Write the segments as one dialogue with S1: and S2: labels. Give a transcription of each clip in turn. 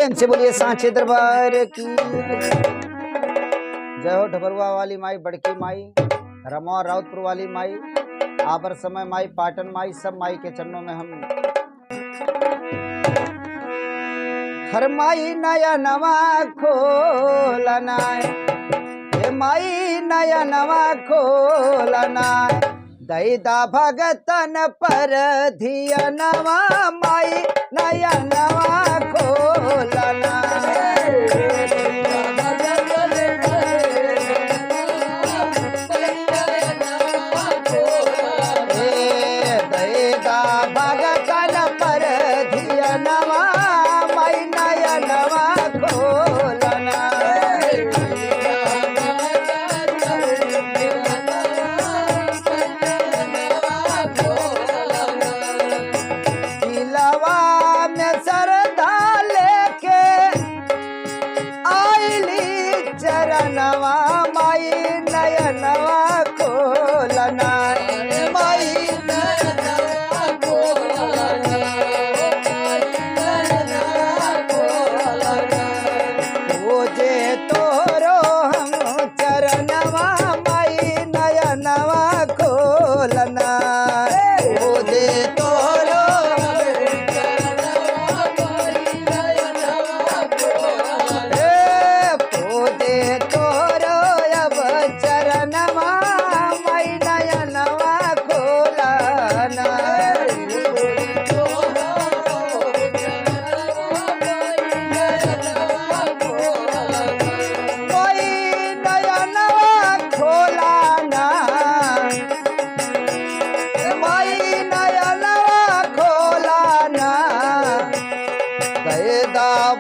S1: प्रेम से बोलिए सांचे दरबार की जय हो। ढबरुआ वाली माई, बड़की माई, रमा राउतपुर वाली माई, आबर समय माई, पाटन माई, सब माई के चरणों में हम हर माई नया नवा खोलना, हे माई नया नवा खोलना, दैदा भगतन पर धिया नवा, माई नया नवा खोलना। दैदा भगतन पर धिया नवा, माई नया नवा खोलना। चरणवा माई नया नवा खोलना, माई नया खोलना, जे तोरो हम चरणवा माई नया नवा खोलना, जे तोरो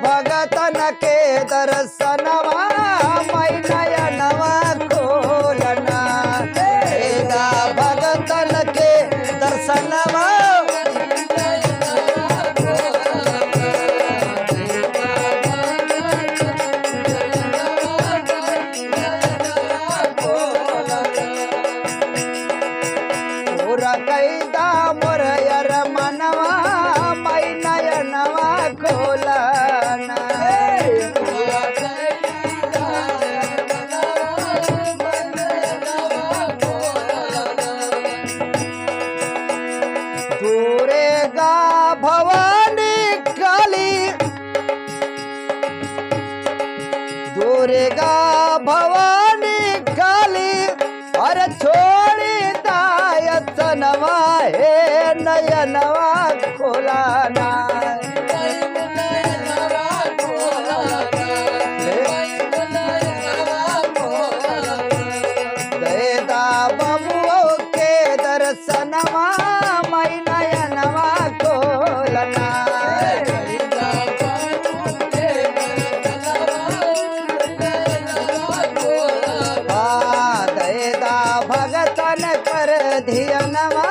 S1: भगतन के दर्शनवा, माई नया नवा खोलना, दैदा भगतन के दर्शनवा। पूरा कैदा मोर यार मनवा, माई नया नवा खोलना। दूरेगा भवानी काली, दूरेगा भवानी काली, अरे छोड़ी दायतनवा, हे नया नवा खोलना। दैदा बबुओ के दर्शनवा, माई नया नवा खोलना। दैदा भगतन पर धियनवा,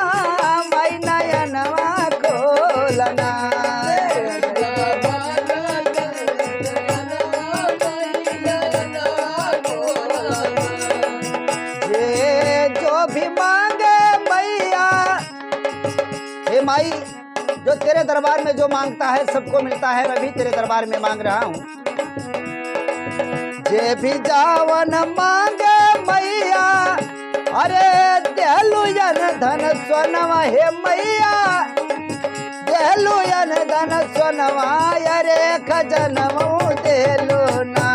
S1: माई नया नवा खोलना। जो भी मांगे मैया, हे माई जो तेरे दरबार में जो मांगता है सबको मिलता है, मैं भी तेरे दरबार में मांग रहा हूँ। जे भी जावन मांगे मैया, अरे देलुयन धन सोनवा, हे मैया देलुयन धन सोनवा, अरे खजनवा देलु ना,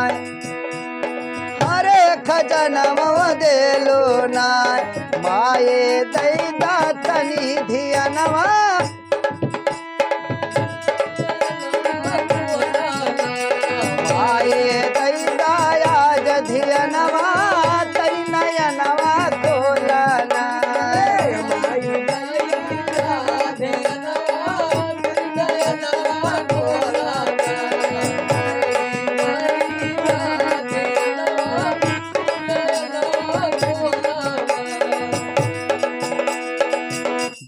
S1: अरे खजनवा देलु ना, माये दैदा तनी धियनवा। माये दैदा आज धियनवा, तनी नया नवा खोलना।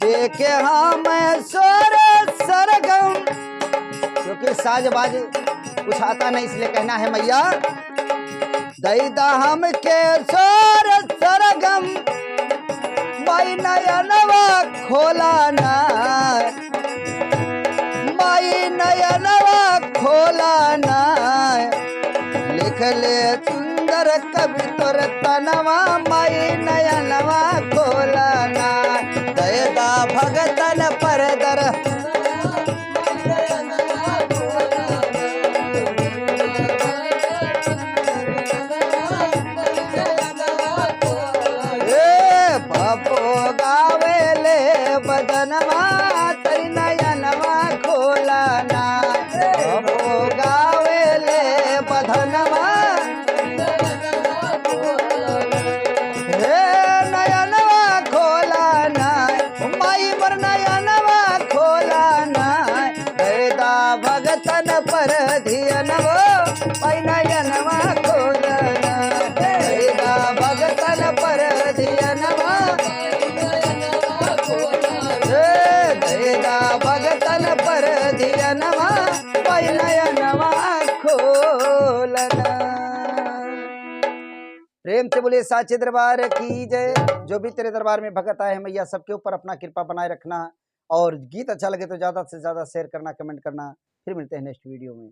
S1: देखे हम स्वर सरगम, क्योंकि साजबाज कुछ आता नहीं इसलिए कहना है मैया। दैदा हम के स्वर सरगम, माई नया नवा खोलना, माई नया नवा खोलाना, लिख ले सुंदर कवि तोर तनवा माई नयनवा खोलाना, दयदा भगतन पर दर गावेले बदनवा तरी नयनवा खोलाना, गावेले बदनवा हे नयनवा खोलाना, माई बर नयनवा खोलाना, दयदा भगतन पर धियनवो माई नयनवा खोलाना, दयदा भगतन पर धियनवा भगतन पर धियनवा नयनवा खोलना। प्रेम से बोले साचे दरबार की जय। जो भी तेरे दरबार में भगत आए हैं मैया सबके ऊपर अपना कृपा बनाए रखना, और गीत अच्छा लगे तो ज़्यादा से ज़्यादा शेयर करना, कमेंट करना। फिर मिलते हैं नेक्स्ट वीडियो में।